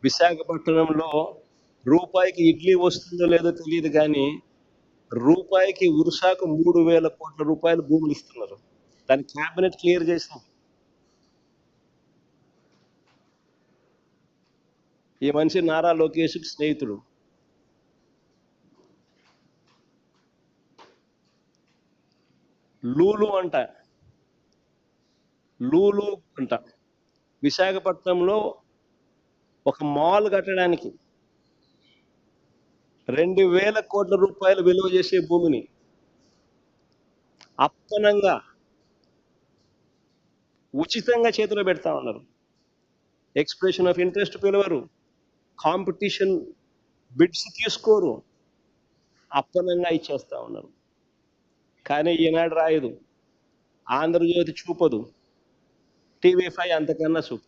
విశాఖపట్నంలో రూపాయికి ఇడ్లీ వస్తుందో లేదో తెలియదు కానీ రూపాయికి ఉరుసాకు 3,000 కోట్ల రూపాయలు భూములు ఇస్తున్నారు. దాని క్యాబినెట్ క్లియర్ చేసాం. ఈ మనిషి నారా లోకేష్కి స్నేహితుడు. లూలు అంట విశాఖపట్నంలో ఒక మాల్ కట్టడానికి 2,000 కోట్ల రూపాయలు విలువ చేసే భూమిని అప్పనంగా ఉచితంగా చేతిలో పెడతా ఉన్నారు. ఎక్స్ప్రెషన్ ఆఫ్ ఇంట్రెస్ట్ పిలవరు, కాంపిటీషన్ బిడ్స్ తీసుకోరు, అప్పనంగా ఇచ్చేస్తా ఉన్నారు. కానీ ఈనాడు రాయదు, ఆంధ్రజ్యోతి చూపదు, TV5 అంతకన్నా చూపు.